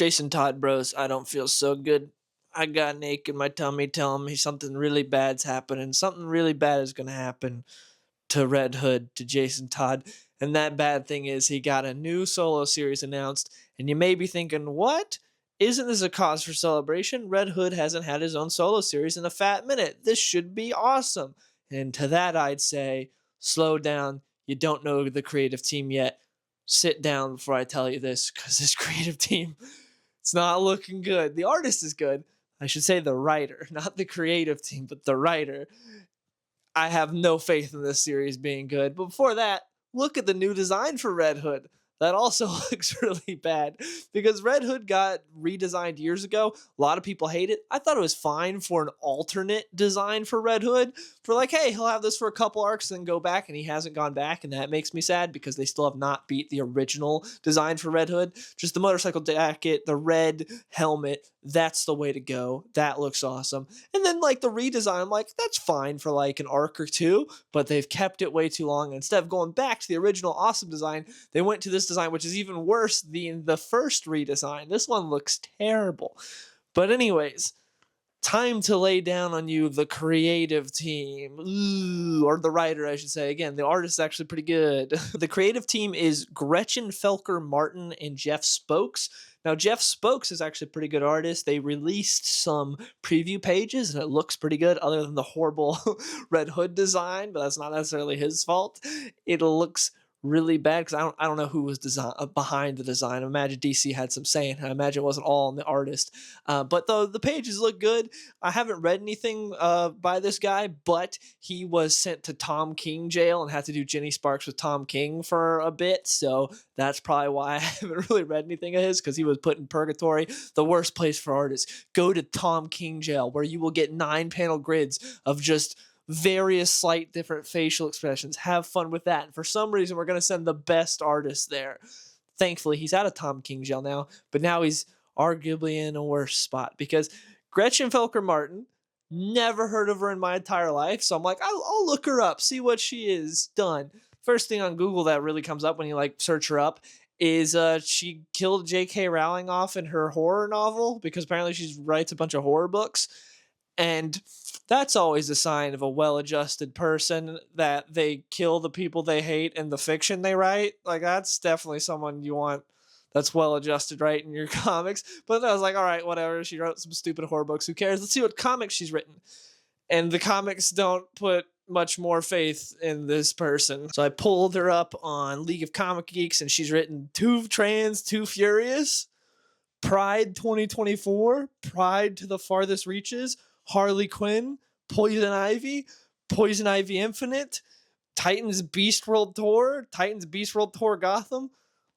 Jason Todd, bros, I don't feel so good. I got an ache in my tummy telling me something really bad's happening. Something really bad is going to happen to Red Hood, to Jason Todd. And that bad thing is he got a new solo series announced. And you may be thinking, what? Isn't this a cause for celebration? Red Hood hasn't had his own solo series in a fat minute. This should be awesome. And to that, I'd say, slow down. You don't know the creative team yet. Sit down before I tell you this, because this creative team, it's not looking good. The artist is good. I should say the writer, not the creative team, but the writer. I have no faith in this series being good. But before that, look at the new design for Red Hood. That also looks really bad because Red Hood got redesigned years ago. A lot of people hate it. I thought it was fine for an alternate design for Red Hood. For like, hey, he'll have this for a couple arcs and then go back, and he hasn't gone back, and that makes me sad because they still have not beat the original design for Red Hood. Just the motorcycle jacket, the red helmet, that's the way to go. That looks awesome. And then like the redesign, I'm like, that's fine for like an arc or two, but they've kept it way too long. And instead of going back to the original awesome design, they went to this design, which is even worse than the first redesign. This one looks terrible. But anyways, time to lay down on you, the creative team. Ooh, or the writer, I should say. Again, the artist is actually pretty good. The creative team is Gretchen Felker Martin and Jeff Spokes. Now, Jeff Spokes is actually a pretty good artist. They released some preview pages, and it looks pretty good, other than the horrible Red Hood design, but that's not necessarily his fault. It looks really bad because I don't know who was behind the design. I imagine DC had some say in it. I imagine it wasn't all on the artist. But the pages look good. I haven't read anything by this guy, but he was sent to Tom King jail and had to do Jenny Sparks with Tom King for a bit. So that's probably why I haven't really read anything of his, because he was put in purgatory. The worst place for artists. Go to Tom King jail, where you will get 9-panel grids of just various slight different facial expressions. Have fun with that. And for some reason, we're going to send the best artist there. Thankfully, he's out of Tom King jail now, but now he's arguably in a worse spot because Gretchen Felker Martin, never heard of her in my entire life. So I'm like, I'll look her up, see what she is done. First thing on Google that really comes up when you like search her up is she killed J.K. Rowling off in her horror novel because apparently she writes a bunch of horror books. And that's always a sign of a well-adjusted person, that they kill the people they hate in the fiction they write. Like, that's definitely someone you want that's well-adjusted, right, in your comics. But I was like, all right, whatever. She wrote some stupid horror books. Who cares? Let's see what comics she's written. And the comics don't put much more faith in this person. So I pulled her up on League of Comic Geeks, and she's written Too Trans, Too Furious, Pride 2024, Pride to the Farthest Reaches, Harley Quinn, Poison Ivy Infinite, Titans Beast World Tour, Titans Beast World Tour Gotham.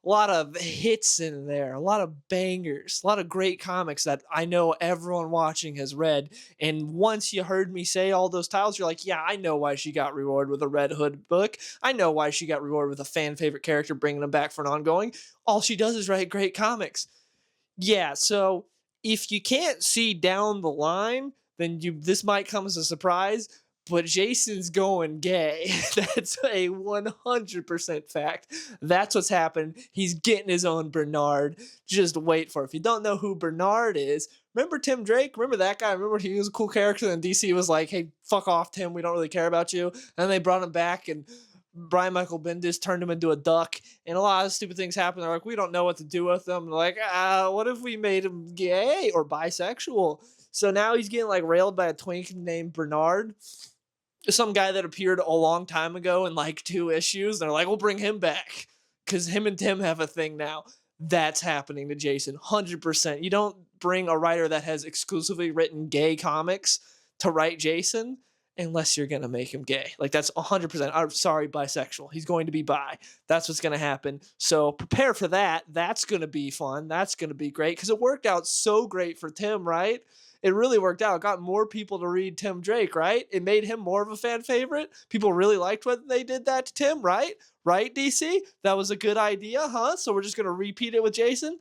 A lot of hits in there, a lot of bangers, a lot of great comics that I know everyone watching has read. And once you heard me say all those titles, you're like, yeah, I know why she got rewarded with a Red Hood book. I know why she got rewarded with a fan favorite character, bringing them back for an ongoing. All she does is write great comics. Yeah, so if you can't see down the line, then this might come as a surprise, but Jason's going gay. That's a 100% fact. That's what's happened. He's getting his own Bernard. Just wait for it. If you don't know who Bernard is, remember Tim Drake? Remember that guy? Remember he was a cool character and DC was like, hey, fuck off, Tim. We don't really care about you. And they brought him back, and Brian Michael Bendis turned him into a duck, and a lot of stupid things happened. They're like, we don't know what to do with them. They're like, what if we made him gay or bisexual? So now he's getting like railed by a twink named Bernard, some guy that appeared a long time ago in like 2 issues. They're like, we'll bring him back because him and Tim have a thing now. That's happening to Jason, 100%. You don't bring a writer that has exclusively written gay comics to write Jason unless you're going to make him gay. Like, that's 100%. I'm sorry, bisexual. He's going to be bi. That's what's going to happen. So prepare for that. That's going to be fun. That's going to be great because it worked out so great for Tim, right? It really worked out. It got more people to read Tim Drake, right? It made him more of a fan favorite. People really liked when they did that to Tim, right? Right, DC? That was a good idea, huh? So we're just going to repeat it with Jason?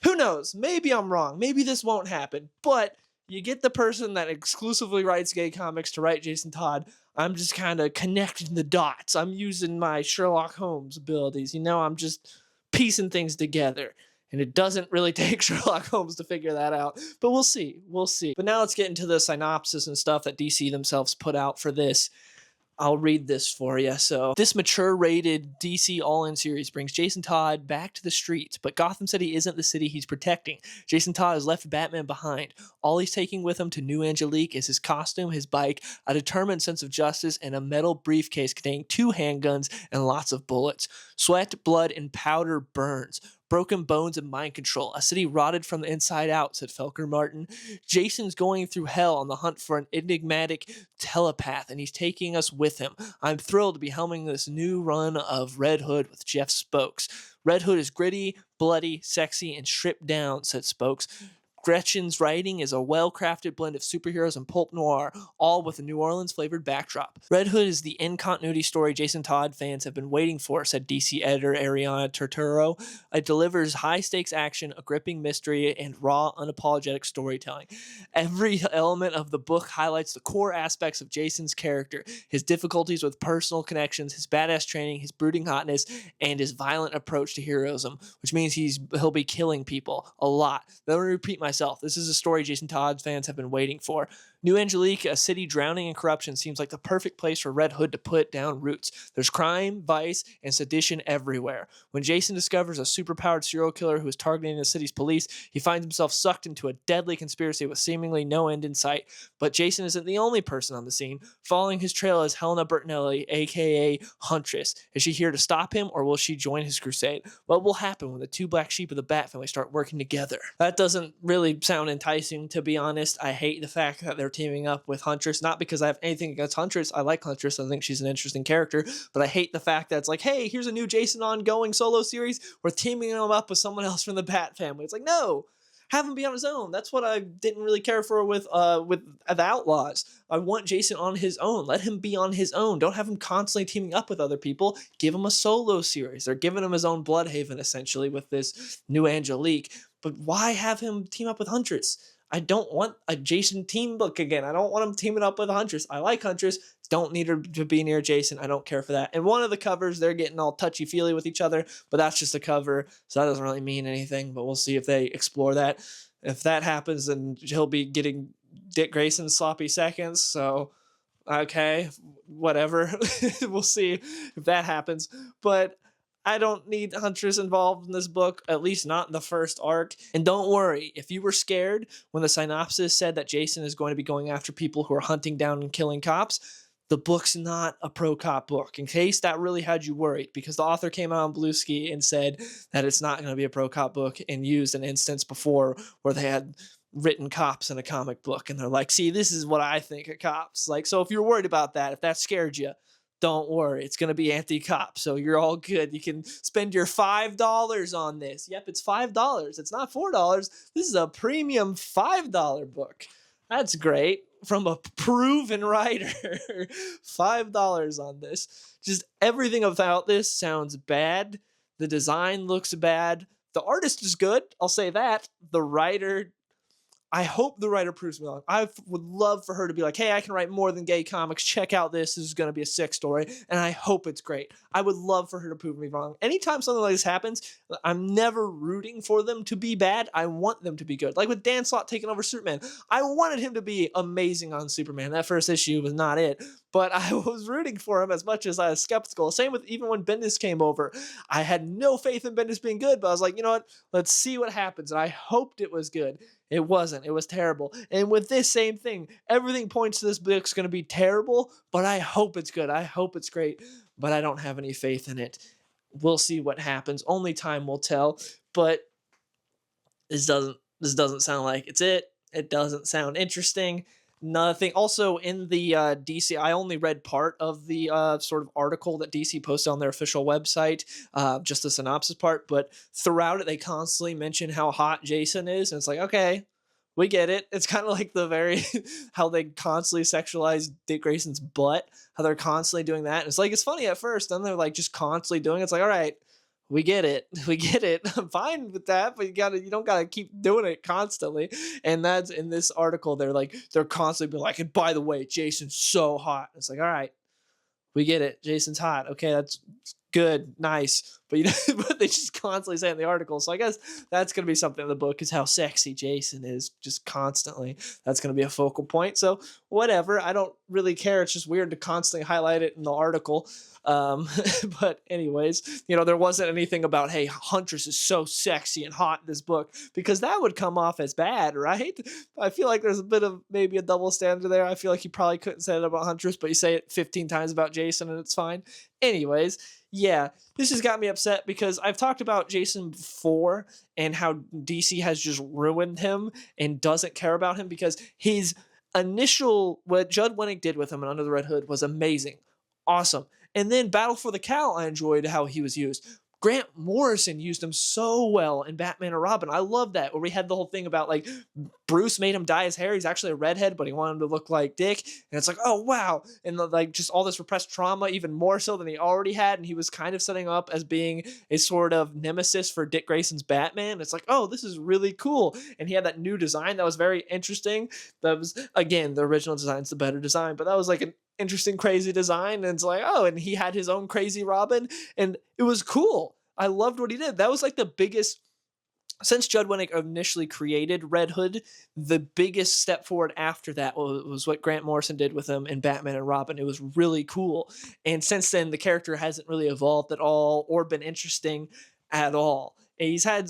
Who knows? Maybe I'm wrong. Maybe this won't happen. But you get the person that exclusively writes gay comics to write Jason Todd. I'm just kind of connecting the dots. I'm using my Sherlock Holmes abilities. I'm just piecing things together. And it doesn't really take Sherlock Holmes to figure that out. But we'll see. We'll see. But now let's get into the synopsis and stuff that DC themselves put out for this. I'll read this for you. So, this mature rated DC all-in series brings Jason Todd back to the streets, but Gotham City isn't the city he's protecting. Jason Todd has left Batman behind. All he's taking with him to New Angelique is his costume, his bike, a determined sense of justice, and a metal briefcase containing 2 handguns and lots of bullets. Sweat, blood, and powder burns. Broken bones and mind control. A city rotted from the inside out, said Felker Martin. Jason's going through hell on the hunt for an enigmatic telepath, and he's taking us with him. I'm thrilled to be helming this new run of Red Hood with Jeff Spokes. Red Hood is gritty, bloody, sexy, and stripped down, said Spokes. Gretchen's writing is a well-crafted blend of superheroes and pulp noir, all with a New Orleans-flavored backdrop. Red Hood is the in-continuity story Jason Todd fans have been waiting for, said DC editor Ariana Turturro. It delivers high-stakes action, a gripping mystery, and raw, unapologetic storytelling. Every element of the book highlights the core aspects of Jason's character, his difficulties with personal connections, his badass training, his brooding hotness, and his violent approach to heroism, which means he'll be killing people a lot. Let me repeat myself. This is a story Jason Todd fans have been waiting for. New Angelique, a city drowning in corruption, seems like the perfect place for Red Hood to put down roots. There's crime, vice, and sedition everywhere. When Jason discovers a superpowered serial killer who is targeting the city's police, he finds himself sucked into a deadly conspiracy with seemingly no end in sight. But Jason isn't the only person on the scene. Following his trail is Helena Bertinelli, aka Huntress. Is she here to stop him, or will she join his crusade? What will happen when the 2 black sheep of the Bat family start working together? That doesn't really sound enticing, to be honest. I hate the fact that they're teaming up with Huntress, not because I have anything against Huntress. I like Huntress. I think she's an interesting character, but I hate the fact that it's like, hey, here's a new Jason ongoing solo series. We're teaming him up with someone else from the Bat family. It's like, no, have him be on his own. That's what I didn't really care for with the Outlaws. I want Jason on his own. Let him be on his own. Don't have him constantly teaming up with other people. Give him a solo series. They're giving him his own Bloodhaven, essentially, with this New Angelique. But why have him team up with Huntress? I don't want a Jason team book again. I don't want him teaming up with Huntress. I like Huntress. Don't need her to be near Jason. I don't care for that. And one of the covers, they're getting all touchy-feely with each other, but that's just a cover, so that doesn't really mean anything, but we'll see if they explore that. If that happens, then he'll be getting Dick Grayson's sloppy seconds, so okay, whatever. We'll see if that happens. But I don't need Huntress involved in this book, at least not in the first arc. And don't worry, if you were scared when the synopsis said that Jason is going to be going after people who are hunting down and killing cops, the book's not a pro-cop book, in case that really had you worried, because the author came out on Bluesky and said that it's not going to be a pro-cop book and used an instance before where they had written cops in a comic book, and they're like, see, this is what I think of cops. Like, so if you're worried about that, if that scared you, don't worry, it's going to be anti-cop, so you're all good. You can spend your $5 on this. Yep, it's $5. It's not $4. This is a premium $5 book. That's great. From a proven writer. $5 on this. Just everything about this sounds bad. The design looks bad. The artist is good, I'll say that. The writer, I hope the writer proves me wrong. I would love for her to be like, hey, I can write more than gay comics. Check out this. This is going to be a sick story. And I hope it's great. I would love for her to prove me wrong. Anytime something like this happens, I'm never rooting for them to be bad. I want them to be good. Like with Dan Slott taking over Superman. I wanted him to be amazing on Superman. That first issue was not it. But I was rooting for him as much as I was skeptical. Same with even when Bendis came over. I had no faith in Bendis being good, but I was like, you know what? Let's see what happens. And I hoped it was good. It wasn't. It was terrible. And with this same thing, everything points to this book's going to be terrible, but I hope it's good. I hope it's great, but I don't have any faith in it. We'll see what happens. Only time will tell, but this doesn't sound like it's it. It doesn't sound interesting. Nothing. Also, in the DC, I only read part of the sort of article that DC posted on their official website, just the synopsis part. But throughout it, they constantly mention how hot Jason is, and it's like, okay, we get it. It's kind of like the very how they constantly sexualize Dick Grayson's butt. How they're constantly doing that. And it's like it's funny at first, then they're like just constantly doing it. It's like, all right. We get it. We get it. I'm fine with that, but you don't gotta keep doing it constantly. And that's in this article. They're constantly being like, and by the way, Jason's so hot. It's like, all right, we get it. Jason's hot. Okay, that's good, nice. But but they just constantly say in the article. So I guess that's gonna be something in the book, is how sexy Jason is just constantly. That's gonna be a focal point. So whatever, I don't really care. It's just weird to constantly highlight it in the article. But anyways, there wasn't anything about, hey, Huntress is so sexy and hot in this book, because that would come off as bad, right? I feel like there's a bit of maybe a double standard there. I feel like you probably couldn't say it about Huntress, but you say it 15 times about Jason and it's fine. Anyways, yeah, this has got me upset because I've talked about Jason before and how DC has just ruined him and doesn't care about him, because his what Judd Winnick did with him in Under the Red Hood was amazing. Awesome. And then Battle for the Cowl, I enjoyed how he was used. Grant Morrison used him so well in Batman and Robin. I love that, where we had the whole thing about, like, Bruce made him dye his hair. He's actually a redhead, but he wanted him to look like Dick. And it's like, oh, wow. And like just all this repressed trauma, even more so than he already had. And he was kind of setting up as being a sort of nemesis for Dick Grayson's Batman. It's like, oh, this is really cool. And he had that new design that was very interesting. That was, again, the original design's the better design, but that was like an interesting, crazy design. And it's like, oh, and he had his own crazy Robin, and it was cool. I loved what he did. That was like the biggest, since Judd Winnick initially created Red Hood, the biggest step forward after that was what Grant Morrison did with him in Batman and Robin. It was really cool. And since then, the character hasn't really evolved at all or been interesting at all. He's had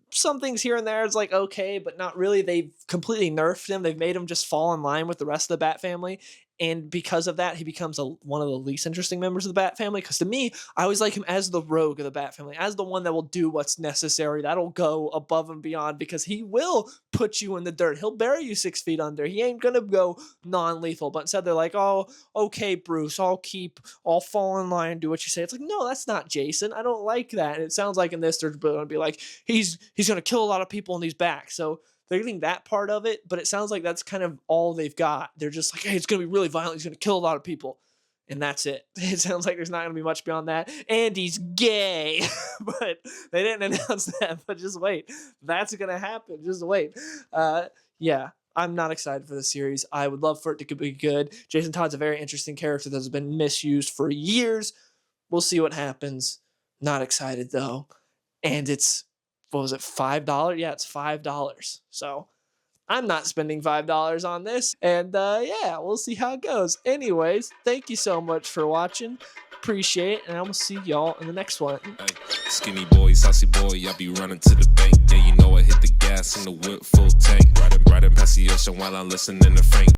some things here and there. It's like, okay, but not really. They've completely nerfed him. They've made him just fall in line with the rest of the Bat family. And because of that, he becomes one of the least interesting members of the Bat family. Because to me, I always like him as the rogue of the Bat family, as the one that will do what's necessary, that'll go above and beyond, because he will put you in the dirt. He'll bury you 6 feet under. He ain't going to go non-lethal. But instead, they're like, oh, okay, Bruce, I'll fall in line and do what you say. It's like, no, that's not Jason. I don't like that. And it sounds like in this, they're going to be like, he's going to kill a lot of people and he's back. So they're getting that part of it, but it sounds like that's kind of all they've got. They're just like, hey, it's going to be really violent. He's going to kill a lot of people. And that's it. It sounds like there's not going to be much beyond that. And he's gay. But they didn't announce that. But just wait. That's going to happen. Just wait. Yeah, I'm not excited for the series. I would love for it to be good. Jason Todd's a very interesting character that has been misused for years. We'll see what happens. Not excited, though. And it's, what was it, $5? Yeah, it's $5. So I'm not spending $5 on this. And yeah, we'll see how it goes. Anyways, thank you so much for watching. Appreciate it. And I will see y'all in the next one. Hey, skinny boy, saucy boy, I be running to the bank. Yeah, you know I hit the gas in the whip full tank. Riding past the ocean while I'm listening to Frank.